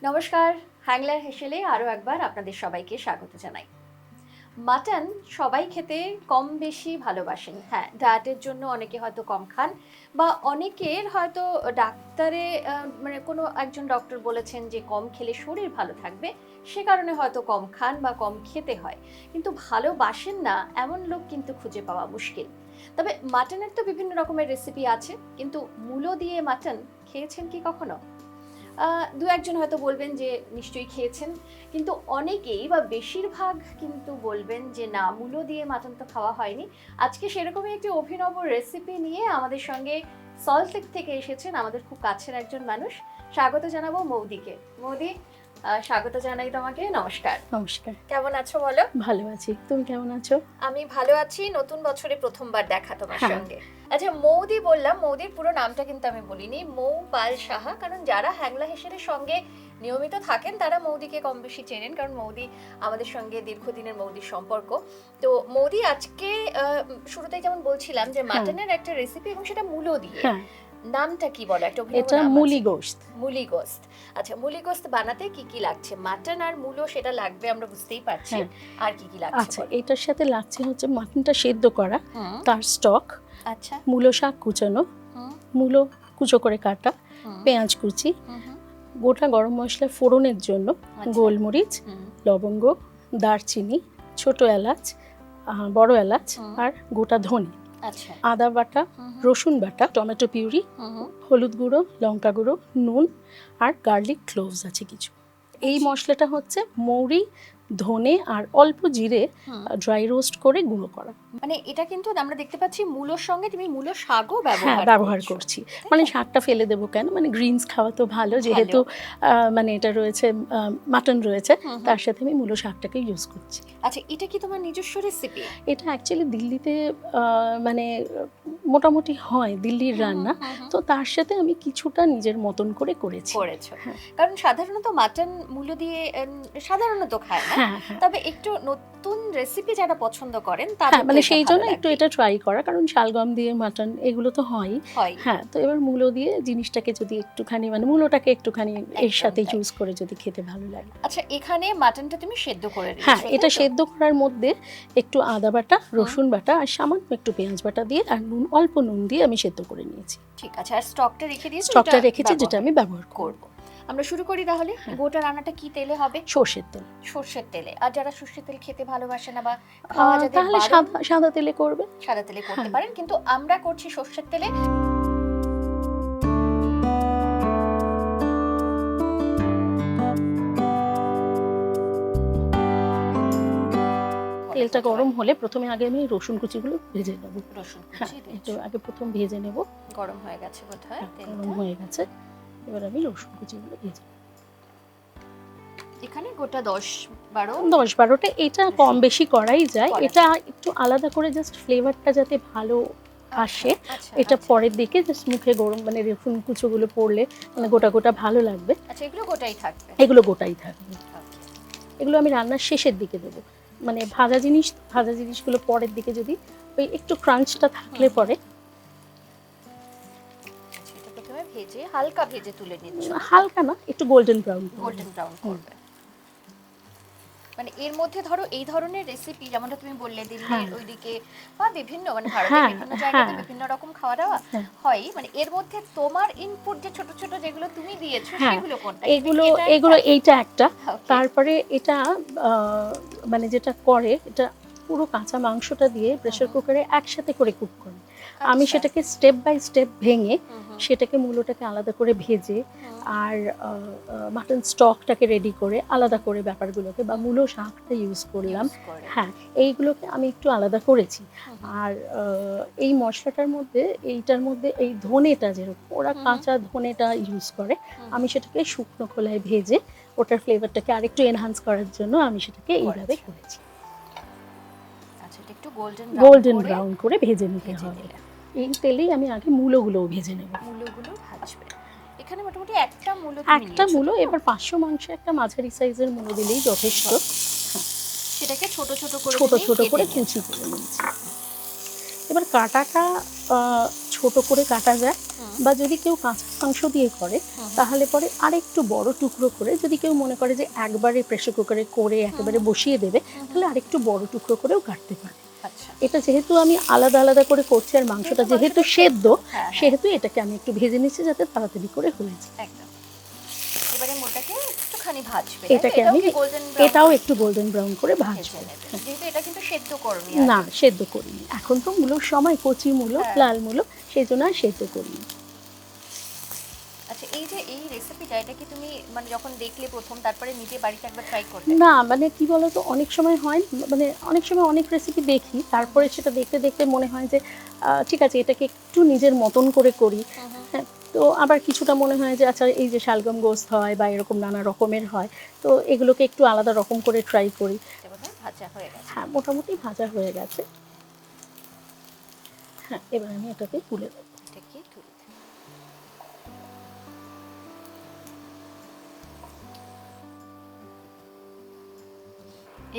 নমস্কার, হ্যাংলা হেসেলে আরও একবার আপনাদের সবাইকে স্বাগত জানাই। মাটন সবাই খেতে কম বেশি ভালোবাসেন। হ্যাঁ, ডায়েটের জন্য অনেকে হয়তো কম খান, বা অনেকের হয়তো ডাক্তারে মানে কোনো একজন ডক্টর বলেছেন যে কম খেলে শরীর ভালো থাকবে, সে কারণে হয়তো কম খান বা কম খেতে হয়। কিন্তু ভালোবাসেন না এমন লোক কিন্তু খুঁজে পাওয়া মুশকিল। তবে মাটনের তো বিভিন্ন রকমের রেসিপি আছে, কিন্তু মূলো দিয়ে মাটন খেয়েছেন কি কখনো? দু একজন হয়তো বলবেন যে নিশ্চয়ই খেয়েছেন, কিন্তু অনেকেই বা বেশিরভাগ কিন্তু বলবেন যে না, মূলো দিয়ে মাটন তো খাওয়া হয়নি। আজকে সেরকমই একটি অভিনব রেসিপি নিয়ে আমাদের সঙ্গে সল্টলেক থেকে এসেছেন আমাদের খুব কাছের একজন মানুষ। স্বাগত জানাবো মৌদিকে। মৌদি, স্বাগত জানাই তোমাকে। নমস্কার। নমস্কার। কেমন আছো বলো? ভালো আছি, তুমি কেমন আছো? আমি ভালো আছি। নতুন বছরে প্রথমবার দেখা তোমার সঙ্গে। আচ্ছা, মৌদি বললাম, মৌদির পুরো নামটা কিন্তু আমি বলিনি, মৌ পাল সাহা। কারণ যারা হ্যাংলা হেসেলের সঙ্গে নিয়মিত থাকেন তারা মৌদিকে কম বেশি চেনেন, কারণ মৌদি আমাদের সঙ্গে দীর্ঘদিনের মৌদির সম্পর্ক। তো মৌদি, আজকে শুরুতেই যেমন বলছিলাম যে মাটনের একটা রেসিপি, এবং সেটা মূলো দিয়ে। নামটা কি বলো? এটা মুলি গোশত। মুলি গোশত। আচ্ছা, মুলি গোশত বানাতে কি কি লাগছে? মাটন আর মূলো সেটা লাগবে, আমরা বুঝতেই পারছি। আর কি কি লাগছে? আচ্ছা, এটার সাথে লাগছে হচ্ছে মাটনটা সেদ্ধ করা, তার স্টক, আচ্ছা, মূলো শাক কুচানো, মূলো কুচো করে কাটা, পেঁয়াজ কুচি, গোটা গরম মশলা ফোড়নের জন্য গোলমরিচ, লবঙ্গ, দারচিনি, ছোট এলাচ, বড় এলাচ, আর গোটা ধনে, আদা বাটা, রসুন বাটা, টমেটো পিউরি, হলুদ গুঁড়ো, লঙ্কা গুঁড়ো, নুন, আর গার্লিক ক্লোভস আছে কিছু। এই মশলাটা হচ্ছে মৌরি, ধনে আর অল্প জিরে ড্রাই রোস্ট করে গুঁড়ো করা। মানে এটা কিন্তু আমরা দেখতে পাচ্ছি মূলোর সঙ্গে তুমি মূলো শাকও ব্যবহার করছি। মানে শাকটা ফেলে দেবো কেন, মানে গ্রিনস খাওয়া তো ভালো, যেহেতু মানে এটা রয়েছে, মাটন রয়েছে, তার সাথে আমি মূলো শাকটাকে ইউজ করছি। আচ্ছা, এটা কি তোমার নিজস্ব রেসিপি? এটা অ্যাকচুয়ালি দিল্লিতে মানে মোটামুটি হয়, দিল্লির রান্না, তো তার সাথে আমি কিছুটা নিজের মতন করে করেছো। কারণ সাধারণত মাটন মূলো দিয়ে সাধারণত খায় না, তবে একটু নতুন রেসিপি যারা পছন্দ করেন তাদের মানে সেই জন্য একটু এটা ট্রাই করা, কারণ শালগম দিয়ে মাটন এগুলো তো হয়। হ্যাঁ, তো এবার মূলো দিয়ে জিনিসটাকে যদি একটুখানি, মানে মূলোটাকে একটুখানি এর সাথে চুজ করে যদি খেতে ভালো লাগে। আচ্ছা, এখানে মাটনটা তুমি সেদ্ধ করে নিয়েছো? হ্যাঁ, এটা সেদ্ধ করার মধ্যে একটু আদা বাটা, রসুন বাটা আর সামান্য একটু পেঁয়াজ বাটা দিয়ে আর নুন, অল্প নুন দিয়ে আমি সেদ্ধ করে নিয়েছি। ঠিক আছে। আর স্টকটা রেখে দিয়েছি? স্টকটা রেখেছি, যেটা আমি ব্যবহার করব। আমরা শুরু করি তাহলে। গোটা রান্নাটা কি তেলে হবে? সরষের তেল। সরষের তেলে। আর যারা সরষের তেল খেতে ভালোবাসে না বা খাওয়া যাদের, তাহলে সাদা তেলে করবে। সাদা তেলে করতে পারেন, কিন্তু আমরা করছি সরষের তেলে। তেলটা গরম হলে প্রথমে আগে আমি রসুন কুচিগুলো ভেজে নেব। রসুন কুচি একটু আগে প্রথম ভেজে নেব। গরম হয়ে গেছে বোধহয়। গরম হয়ে গেছে, এবার আমি রসুন কুচিগুলো ভেজে নেব। এখানে গোটা 10-12টা, এটা কম বেশি করাই যায়। এটা একটু আলাদা করে জাস্ট ফ্লেভারটা যাতে ভালো আসে, এটা পরের দিকে জাস্ট মুখে গরম, মানে রসুন কুচোগুলো পড়লে মানে গোটা গোটা ভালো লাগবে। আচ্ছা, এগুলো গোটাই থাকবে? এগুলো গোটাই থাকবে। এগুলো আমি রান্নার শেষের দিকে দেবো, মানে ভাজা জিনিসগুলো পরের দিকে, যদি ওই একটু ক্রাঞ্চটা থাকলে পরে। এটা প্রথমে ভেজে, হালকা ভেজে তুলে নিচ্ছি। হালকা না, একটু গোল্ডেন ব্রাউন করবে। মানে এর মধ্যে ধরো এই ধরনের রেসিপি যেমনটা তুমি বললে দিল্লির ওইদিকে বা বিভিন্ন, মানে ভারতের বিভিন্ন জায়গাতে বিভিন্ন রকম খাওয়া দাওয়া হয়, মানে এর মধ্যে তোমার ইনপুট যে ছোট ছোট যেগুলো তুমি দিয়েছো সেগুলো কোনটা? এগুলো এইটা একটা। তারপরে এটা মানে যেটা করে, এটা পুরো কাঁচা মাংসটা দিয়ে প্রেসার কুকারে একসাথে করে কুক করে। আমি সেটাকে স্টেপ বাই স্টেপ ভেঙে সেটাকে মূলোটাকে আলাদা করে ভেজে আর মাটন স্টকটাকে রেডি করে আলাদা করে ব্যাপারগুলোকে, বা মূলো শাকটা ইউজ করলাম, হ্যাঁ, এইগুলোকে আমি একটু আলাদা করেছি। আর এই মশলাটার মধ্যে, এইটার মধ্যে এই ধনেটা, যেরকম ওরা কাঁচা ধনেটা ইউজ করে, আমি সেটাকে শুকনো খোলায় ভেজে ওটার ফ্লেভারটাকে আরেকটু এনহান্স করার জন্য আমি সেটাকে এইভাবে করেছি। আচ্ছা, এটা একটু গোল্ডেন ব্রাউন করে ভেজে নিতে হবে। এই তেলেই আমি আগে মূলোগুলোও ভেজে নেব। মূলোগুলো ভাজবে। এখানে মোটামুটি একটা মূলো একটা মূলো, এবার 500 মাংসে একটা মাঝারি সাইজের মূলো দিলেই যথেষ্ট। সেটাকে ছোট ছোট করে কুচি করে নিয়েছি। এবার কাটাটা ছোট করে কাটা যায়, বা যদি কেউ কাঁচা মাংস দিয়ে করে তাহলে পরে আরেকটু বড় টুকরো করে, যদি কেউ মনে করে যে একবারে প্রেসার কুকারে করে একেবারে বসিয়ে দেবে তাহলে আরেকটু বড় টুকরো করেও কাটতে পারে। এটা যেহেতু আমি আলাদা আলাদা করে করছি আর মাংসটা যেহেতু সেদ্ধ, সেহেতু এটাকে আমি একটু ভেজে নিচ্ছি যাতে তাড়াতাড়ি করে হয়ে যায়। একদম। এবারে মোটাকে একটুখানি ভাজবে, এটাকে আমি এটাও একটু গোল্ডেন ব্রাউন করে ভাজবো, যেহেতু এটা কিন্তু সেদ্ধ করনি। না, সেদ্ধ করিনি, এখন তো মূলোর সময়, কচি মূলো, লাল মূলো, সেই জন্য আর সেদ্ধ করিনি। আচ্ছা, এই যে এই রেসিপিটা, এটা কি তুমি মানে যখন দেখলে প্রথম তারপরে নিজে বাড়িতে একবার ট্রাই করলে? না, মানে কি বলতো, অনেক সময় হয়, মানে অনেক সময় অনেক রেসিপি দেখি, তারপরে সেটা দেখতে দেখতে মনে হয় যে ঠিক আছে এটাকে একটু নিজের মতন করে করি। হ্যাঁ, তো আবার কিছুটা মনে হয় যে আচ্ছা এই যে শালগম গোস্ত হয় বা এরকম নানা রকমের হয়, তো এগুলোকে একটু আলাদা রকম করে ট্রাই করি। ভাজা হয়ে গেছে? হ্যাঁ, মোটামুটি ভাজা হয়ে গেছে। হ্যাঁ, এবার আমি এটাকে তুলে দেবো।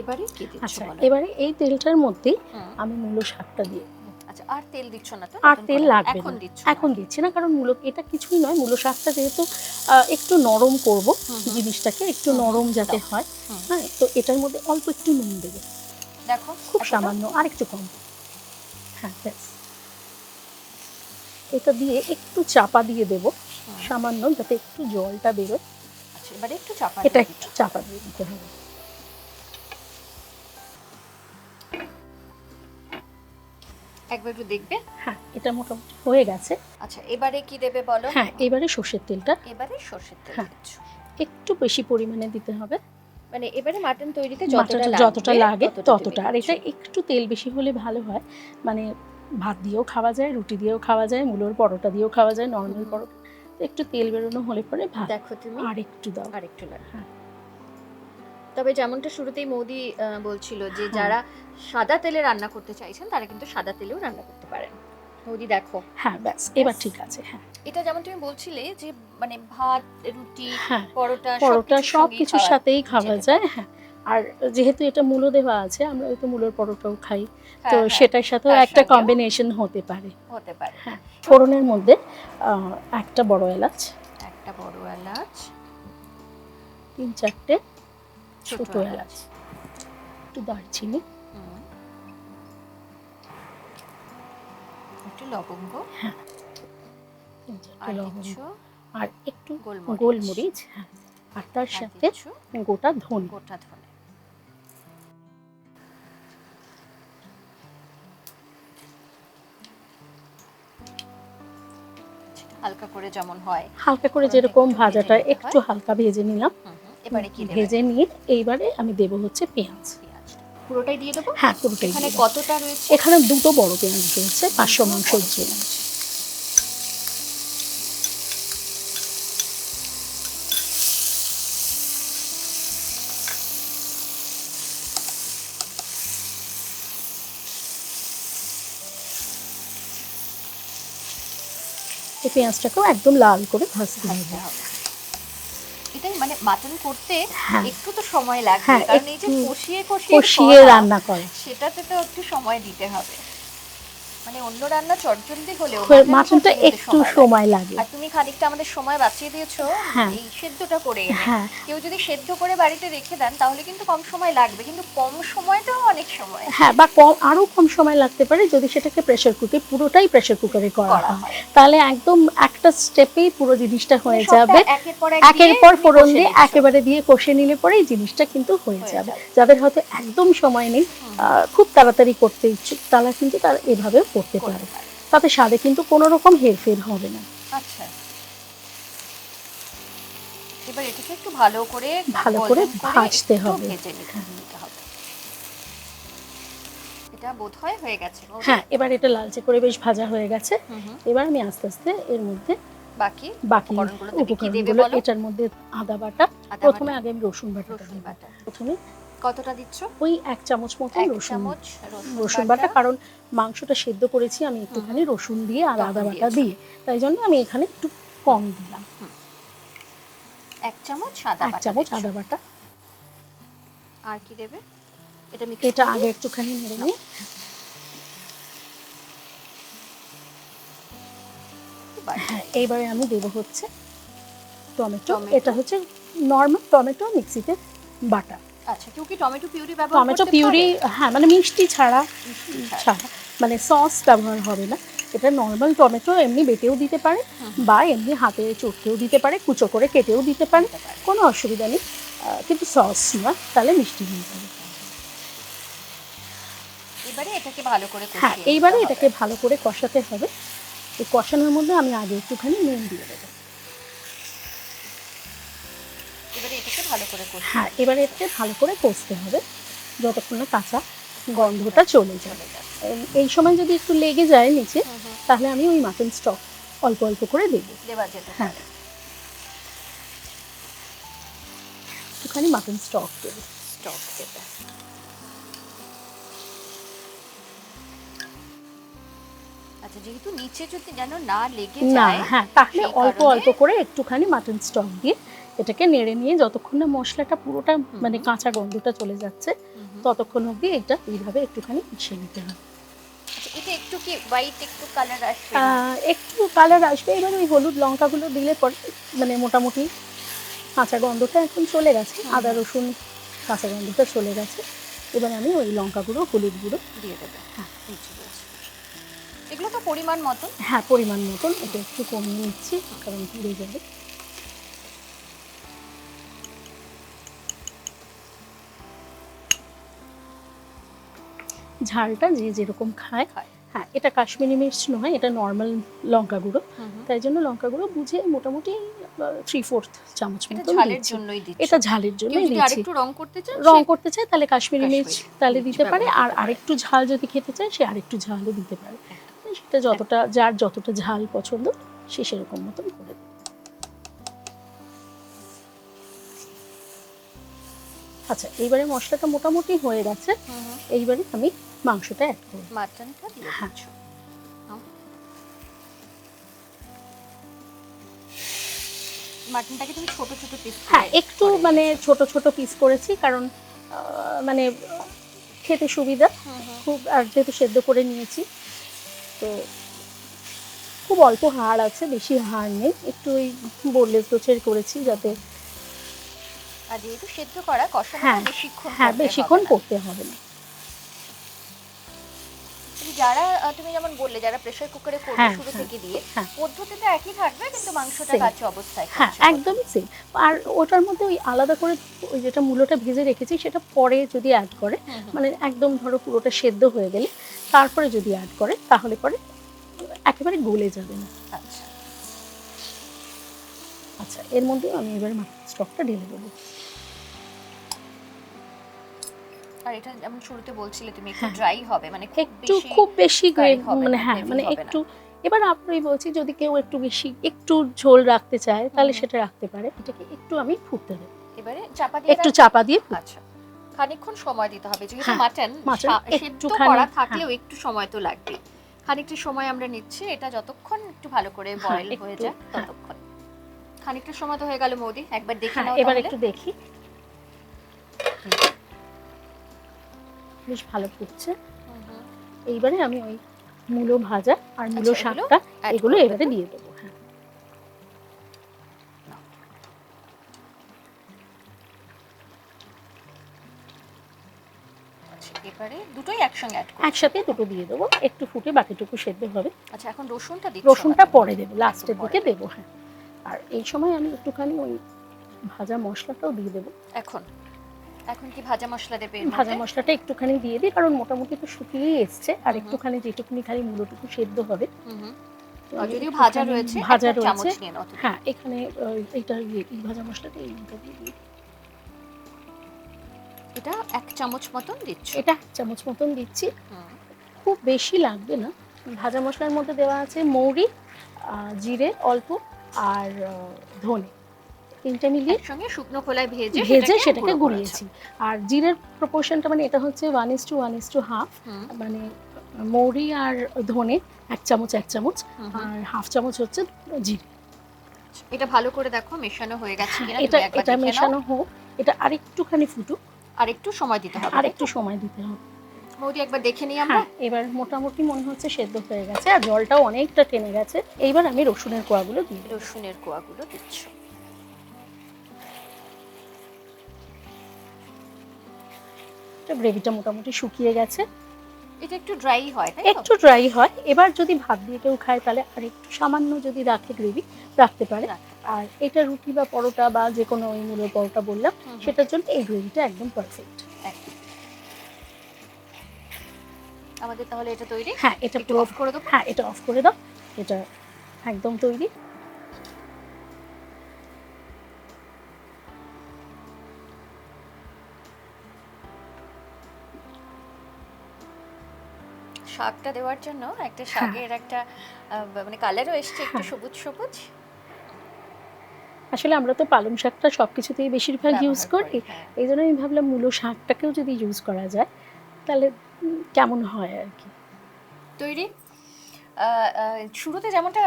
এবারে কি দিচ্ছ? আচ্ছা, এবারে এই তেলটার মধ্যে আমি মূলো শাকটা দিয়ে। আচ্ছা, আর তেল দিচ্ছ না তো? আর তেল লাগবে না, এখন দিচ্ছি না, কারণ মূলো এটা কিছুই নয়, মূলো শাকটা যেহেতু একটু নরম করব জিনিসটাকে, একটু নরম যাতে হয়। হ্যাঁ, তো এটার মধ্যে অল্প একটু নুন দেবে, দেখো খুব সামান্য, আর একটু কম। হ্যাঁ, ব্যাস। এটা দিয়ে একটু চাপা দিয়ে দেব সামান্য, যাতে একটু জলটা বেরোয়। আচ্ছা, এবারে একটু চাপা, এটা একটু চাপা দিয়ে দিতে হবে। একবার একটু দেখবে। হ্যাঁ, এটা মোটামুটি হয়ে গেছে। আচ্ছা, এবারে কি দেবে বলো? হ্যাঁ, এবারে সর্ষের তেলটা। এবারে সর্ষের তেল দিচ্ছ, একটু বেশি পরিমাণে দিতে হবে, মানে এবারে মাটন তৈরিতে যতটা লাগে ততটা। আর এটা একটু তেল বেশি হলে ভালো হয়, মানে ভাত দিয়েও খাওয়া যায়, রুটি দিয়েও খাওয়া যায়, মূলোর পরোটা দিয়েও খাওয়া যায়, নর্মাল পরোটা। তো একটু তেল বেরোনো হলে পরে ভাত দেখো তুমি আর একটু দাও, আর একটু লাগে। হ্যাঁ, তবে যেমনটা শুরুতেই মোদি বলছিল যে যারা সাদা তেলে রান্না করতে চাইছেন তারা কিন্তু সাদা তেলেও রান্না করতে পারেন। মোদি দেখো। হ্যাঁ, ব্যাস, এবার ঠিক আছে। হ্যাঁ, এটা যেমন তুমি বলছিলে যে মানে ভাত, রুটি, পরোটা সব কিছুর সাথেই খাওয়া যায়। হ্যাঁ, আর যেহেতু এটা মূলো দেওয়া আছে, আমরা হয়তো মূলোর পরোটাও খাই, তো সেটার সাথেও একটা কম্বিনেশন হতে পারে। হ্যাঁ, ফোড়নের মধ্যে একটা বড় এলাচ, 3-4টে ছোট এলাচ, একটু দারচিনি, একটু লবঙ্গ, হ্যাঁ, আর একটু গোলমরিচ, হ্যাঁ, আর তার সাথে গোটা ধনে। হালকা করে যেমন হয়, হালকা করে যেরকম ভাজাটা একটু হালকা ভেজে নিলাম, এবারে কি ভেজে নিয়ে এইবারে আমি দেব হচ্ছে পেঁয়াজ। পুরোটাই দিয়ে দেবো? হ্যাঁ, পুরোটাই। এখানে কতটা রয়েছে? এখানে 2টো বড় পেঁয়াজ রয়েছে 500 মাংসের জন্য। এই পেঁয়াজটাকেও একদম লাল করে ভাজতে হবে। এটাই মানে মাটন করতে একটু তো সময় লাগবে, কারণ এই যে কষিয়ে রান্না করে, সেটাতে তো একটু সময় দিতে হবে। মানে অন্য রান্না চটজলদি হলেও মাটনটা একটু সময় লাগে। আর তুমি খানিকটা আমাদের সময় বাঁচিয়ে দিয়েছো এই সেদ্ধটা করে এনে। কেউ যদি সেদ্ধ করে বাড়িতে রেখে দেন তাহলে কিন্তু কম সময় লাগবে, কিন্তু কম সময়টাও অনেক সময়। হ্যাঁ, বা আরো কম সময় লাগতে পারে যদি সেটাকে পুরোটাই প্রেসার কুকারে করা হয়, তাহলে একদম একটা স্টেপেই পুরো জিনিসটা হয়ে যাবে। একের পর ফোড়ন দিয়ে একেবারে দিয়ে কষে নিলে পরে এই জিনিসটা কিন্তু হয়ে যাবে। যাদের হয়তো একদম সময় নেই, খুব তাড়াতাড়ি করতে ইচ্ছুক, তারা কিন্তু তারা এভাবে করতে পারে, তাতে স্বাদে কিন্তু কোনো রকম হেরফের হবে না। আচ্ছা, এবার এটাকে একটু ভালো করে ভাজতে হবে। এটা বোধহয় হয়ে গেছে। হ্যাঁ, এবার এটা লালচে করে বেশ ভাজা হয়ে গেছে। এবার আমি আস্তে আস্তে এর মধ্যে বাকি উপকরণগুলো, এটার মধ্যে আদা বাটা, প্রথমে আগে আমি রসুন বাটা। প্রথমে কতটা দিচ্ছ? ওই 1 চামচ মতো রসুন বাটা, কারণ মাংসটা সেদ্ধ করেছি আমি একটুখানি রসুন দিয়ে আর আদা বাটা দিয়ে, তাই জন্য আমি এখানে একটু কম দিলাম। 1 চামচ আদা এক বাটা, চামচ আদা বাটা। আর কি দেবে? এটা আগে একটুখানি নেড়ে নিই। হ্যাঁ, এইবারে আমি দেবো হচ্ছে টমেটো। এটা হচ্ছে নর্মাল টমেটো মিক্সিতে বাটা। আচ্ছা, কেউ কি টমেটো পিউরি ব্যবহার করতে পারে? টমেটো পিউরি, হ্যাঁ, মানে মিষ্টি ছাড়া, মানে সস ব্যবহার হবে না। এটা নর্মাল টমেটো এমনি বেটেও দিতে পারে বা এমনি হাতে চটকেও দিতে পারে, কুচো করে কেটেও দিতে পারে, কোনো অসুবিধা নেই। কিন্তু সস নয়, তাহলে মিষ্টি হয়ে যাবে। এবারে এটাকে ভালো করে কষিয়ে, হ্যাঁ, এইবারে এটাকে ভালো করে কষাতে হবে। এই কষানোর মধ্যে আমি আগে একটুখানি নুন দিয়ে দেবো। এবারে এটাকে ভালো করে কষিয়ে, হ্যাঁ, এবারে এটাকে ভালো করে কষতে হবে যতক্ষণ না কাঁচা গন্ধটা চলে যাবে। এই সময় যদি একটু লেগে যায় নিচে, তাহলে আমি ওই মাটন স্টক অল্প অল্প করে দেবো। হ্যাঁ, একটুখানি মাটন স্টক দেবো। আচ্ছা, যেহেতু নিচে যদি যেন না লেগে না, যায়, হ্যাঁ, তাহলে অল্প অল্প করে একটুখানি মাটন স্টক দিয়ে এটাকে নেড়ে নিয়ে যতক্ষণ না মশলাটা পুরোটা মানে কাঁচা গন্ধটা চলে যাচ্ছে, ততক্ষণ অবধি এটা এইভাবে একটুখানি মিশিয়ে নিতে হবে। এটা একটু কি হোয়াইট একটু কালার আসবে? একটু কালার আসবে। এবার ওই হলুদ লঙ্কাগুলো দিলে পরে মানে মোটামুটি কাঁচা গন্ধটা এখন চলে গেছে, আদা রসুন কাঁচা গন্ধটা চলে গেছে। এবার আমি ওই লঙ্কা গুঁড়ো, হলুদ গুঁড়ো দিয়ে দেবো। হ্যাঁ, এগুলো তো পরিমাণ মতন। হ্যাঁ, পরিমাণ মতন। এটা একটু কমিয়ে নিচ্ছি কারণ পুড়ে যাবে। ঝালটা যে যেরকম খায়। হ্যাঁ, এটা কাশ্মীরি মির্চ নয়, এটা নর্মাল লঙ্কা গুঁড়ো, তাই জন্য লঙ্কা গুঁড়ো বুঝে মোটামুটি 3/4 চামচ মতো দিচ্ছি। এটা ঝালের জন্যই দিচ্ছি। আরেকটু রং করতে চায় তাহলে কাশ্মীরি মির্চ তাহলে দিতে পারে, আর আরেকটু ঝাল যদি খেতে চায় সে আরেকটু ঝালও দিতে পারে। সেটা যতটা, যার যতটা ঝাল পছন্দ সে সেরকম মতন করে দেবে। আচ্ছা, এইবারে মশলাটা মোটামুটি হয়ে গেছে। এইবারে আমি মাংসটা অ্যাড করব। মাটনটা দিয়ে দিচ্ছ। মাটনটাকে তুমি ছোট ছোট পিস, হ্যাঁ, একটু মানে ছোট ছোট পিস করেছি কারণ মানে খেতে সুবিধা খুব, আর যেহেতু সেদ্ধ করে নিয়েছি তো খুব অল্প হাড় আছে, বেশি হাড় নেই। একটু ওই বোনলেস গোছের করেছি যাতে, আর যেহেতু সেদ্ধ করা, কষানোটা বেশিক্ষণ করতে হবে না। যারা তুমি যেমন বললে যারা প্রেসার কুকারে করবে শুরু থেকে দিয়ে, পদ্ধতিটা একই থাকবে কিন্তু মাংসটা কাঁচা অবস্থায়। হ্যাঁ, একদমই সেম। আর ওটার মধ্যে ওই আলাদা করে ওই যেটা মূলোটা ভেজে রেখেছি সেটা পরে যদি অ্যাড করে, মানে একদম ধরো পুরোটা সেদ্ধ হয়ে গেলে তারপরে যদি অ্যাড করে তাহলে পরে একেবারে গলে যাবে না। আচ্ছা, এর মধ্যে আমি এবার মাটন স্টকটা ঢেলে দেবো। আর এটা যেমন শুরুতে বলছিলে তুমি একটু ড্রাই হবে, মানে খুব বেশি মানে হ্যাঁ, মানে একটু। এবার আপনারই বলছি, যদি কেউ একটু বেশি একটু ঝোল রাখতে চায় তাহলে সেটা রাখতে পারে। এটাকে একটু আমি ফুটতে দেব। এবারে চাপা দিয়ে আচ্ছা, খানিকক্ষণ সময় দিতে হবে, যেহেতু মাটন সেদ্ধ করা থাকলেও একটু সময় তো লাগবে। খানিকটা সময় আমরা নিচ্ছি, এটা যতক্ষণ একটু ভালো করে বয়েল হয়ে যায় ততক্ষণ। খানিকটা সময় তো হয়ে গেল মৌদি, একবার দেখে নাও। এবার একটু দেখি, বেশ ভালো ফুটছে। এইবারে আমি ওই মূলো ভাজা আর মূলো শাকটা এগুলো এবারে দিয়ে দেবো। হ্যাঁ, এবারে দুটোই একসঙ্গে একসাথে দুটো দিয়ে দেবো, একটু ফুটে বাকিটুকু সেদ্ধ হবে। আচ্ছা, এখন রসুনটা পরে দেবো, লাস্টের দিকে দেবো। হ্যাঁ, আর এই সময় আমি একটুখানি ওই ভাজা মশলাটাও দিয়ে দেবো। এখন কি ভাজা মশলা দেবে? ভাজা মশলাটা একটুখানি দিয়ে দিই কারণ মোটামুটি তো শুকিয়েই এসছে, আর একটুখানি যেটুকুনি খালি মূলটুকু সেদ্ধ হবে। যদিও ভাজা রয়েছে। হ্যাঁ, এখানে এইটা এই ভাজা মশলাটা এই মতো দিয়ে দিই। এটা 1 চামচ মতন দিচ্ছি। এটা 1 চামচ মতন দিচ্ছি, খুব বেশি লাগবে না। ভাজা মশলার মধ্যে দেওয়া আছে মৌরি, জিরে অল্প আর ধনে, তিনটে মিলিয়ে একসঙ্গে শুকনো খোলায় ভেজে সেটাকে গুঁড়িয়েছি। আর জিরের প্রপোর্শনটা মানে এটা হচ্ছে 1:1:1.5, মানে মৌরি আর ধনে 1 চামচ 1 চামচ, আর 1/2 চামচ হচ্ছে জিরে। এটা ভালো করে দেখো মেশানো হয়ে গেছে কিনা, এটা তুমি একবার এটা দেখে নাও। মেশানো হোক, এটা আরেকটুখানি ফুটুক, আর একটু সময় দিতে হবে, আরেকটু সময় দিতে হবে। বৌদি একবার দেখে নিই আমরা। হ্যাঁ, এবার মোটামুটি মনে হচ্ছে সেদ্ধ হয়ে গেছে, আর জলটাও অনেকটা টেনে গেছে। এইবার আমি রসুনের কোয়াগুলো দিই। রসুনের কোয়াগুলো দিচ্ছ। গ্রেভিটা মোটামুটি শুকিয়ে গেছে, এটা একটু ড্রাই হয় তাই তো? একটু ড্রাই হয়। এবার যদি ভাত দিয়ে কেউ খায় তাহলে আর একটু সামান্য যদি রাখে গ্রেভি রাখতে পারে। আর এটা রুটি বা পরোটা বা যে কোনো ওই মুলোর পরোটা বললাম, সেটার জন্য এই গ্রেভিটা একদম পারফেক্ট। আমাদের তাহলে এটা তৈরি। হ্যাঁ, এটা একটু অফ করে দেবো। হ্যাঁ, এটা অফ করে দাও, এটা একদম তৈরি। শাকটা দেওয়ার জন্য একটা শাকের একটা মানে কালারও এসছে একটু সবুজ সবুজ। আসলে আমরা তো পালং শাকটা সবকিছুতেই বেশিরভাগ ইউজ করি, এই জন্য আমি ভাবলাম মূলো শাকটাকেও যদি ইউজ করা যায় তাহলে কেমন হয় আর কি। তৈরি। শুরুতে যেমনটা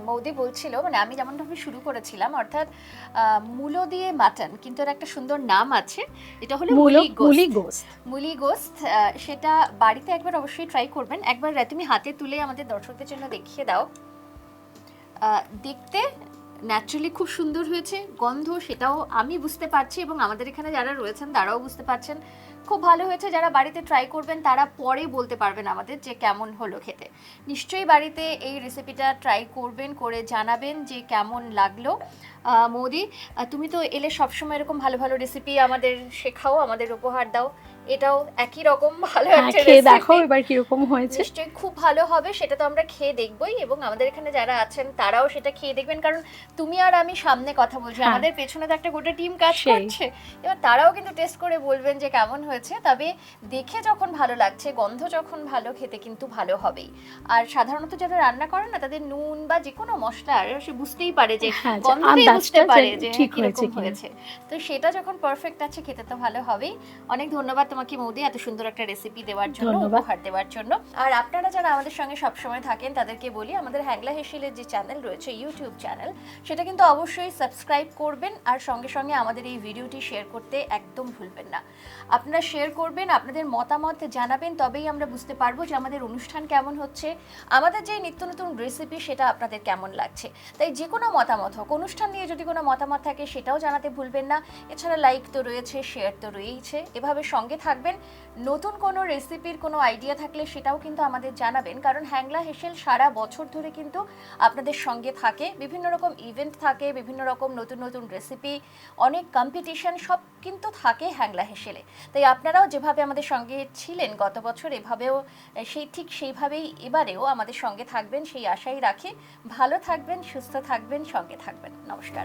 মৌদি বলছিল, মানে আমি যেমনভাবে শুরু করেছিলাম, অর্থাৎ মূলো দিয়ে মাটন, কিন্তু এর একটা সুন্দর নাম আছে, এটা হলো মুলি গোস্ট। মুলি গোস্ট, সেটা বাড়িতে একবার অবশ্যই ট্রাই করবেন। একবার তুমি হাতে তুলে আমাদের দর্শকদের জন্য দেখিয়ে দাও। দেখতে ন্যাচারালি খুব সুন্দর হয়েছে, গন্ধ সেটাও আমি বুঝতে পারছি এবং আমাদের এখানে যারা রয়েছেন তারাও বুঝতে পারছেন খুব ভালো হয়েছে। যারা বাড়িতে ট্রাই করবেন তারা পরে বলতে পারবেন আমাদের যে কেমন হলো খেতে। নিশ্চয়ই বাড়িতে এই রেসিপিটা ট্রাই করবেন, করে জানাবেন যে কেমন লাগলো। মৌদি, তুমি তো এলে সবসময় এরকম ভালো ভালো রেসিপি আমাদের শেখাও, আমাদের উপহার দাও। এটাও একই রকম ভালো একটা খেয়ে দেখো এবার কিরকম হয়েছে। নিশ্চয়ই খুব ভালো হবে, সেটা তো আমরা খেয়ে দেখবই, এবং আমাদের এখানে যারা আছেন তারাও সেটা খেয়ে দেখবেন। কারণ তুমি আর আমি সামনে কথা বলছি, আমাদের পেছনে তো একটা গোটা টিম কাজ করছে, এবার তারাও কিন্তু টেস্ট করে বলবেন যে কেমন হয়েছে। তবে দেখে যখন ভালো লাগছে, গন্ধ যখন ভালো, খেতে কিন্তু ভালো হবেই। আর সাধারণত যারা রান্না করেন না, তাদের নুন বা যে কোনো মশলা সে বুঝতেই পারে, যে গন্ধেই বুঝতে পারে যে কিরকম হয়েছে। তো সেটা যখন পারফেক্ট আছে, খেতে তো ভালো হবেই। অনেক ধন্যবাদ তোমাকে মৌদি, এত সুন্দর একটা রেসিপি দেওয়ার জন্য, উপহার দেওয়ার জন্য। আর আপনারা যারা আমাদের সঙ্গে সবসময় থাকেন তাদেরকে বলি, আমাদের হ্যাংলা হেসেলের যে চ্যানেল রয়েছে, ইউটিউব চ্যানেল, সেটা কিন্তু অবশ্যই সাবস্ক্রাইব করবেন। আর সঙ্গে সঙ্গে আমাদের এই ভিডিওটি শেয়ার করতে একদম ভুলবেন না। আপনারা শেয়ার করবেন, আপনাদের মতামত জানাবেন, তবেই আমরা বুঝতে পারবো যে আমাদের অনুষ্ঠান কেমন হচ্ছে, আমাদের যে নিত্য নতুন রেসিপি সেটা আপনাদের কেমন লাগছে। তাই যে কোনো মতামত হোক, অনুষ্ঠান নিয়ে যদি কোনো মতামত থাকে সেটাও জানাতে ভুলবেন না। এছাড়া লাইক তো রয়েছে, শেয়ার তো রয়েইছে, এভাবে সঙ্গে থাকবেন। নতুন কোনো রেসিপির কোনো আইডিয়া থাকলে সেটাও কিন্তু আমাদের জানাবেন, কারণ হ্যাংলা হেসেল সারা বছর ধরে কিন্তু আপনাদের সঙ্গে থাকে। বিভিন্ন রকম ইভেন্ট থাকে, বিভিন্ন রকম নতুন নতুন রেসিপি, অনেক কম্পিটিশন, সব কিন্তু থাকে হ্যাংলা হেসেলে। তাই আপনারাও যেভাবে আমাদের সঙ্গে ছিলেন গত বছর, এভাবেও ঠিক সেইভাবেই এবারেও আমাদের সঙ্গে থাকবেন সেই আশাই রাখি। ভালো থাকবেন, সুস্থ থাকবেন, সঙ্গে থাকবেন। নমস্কার।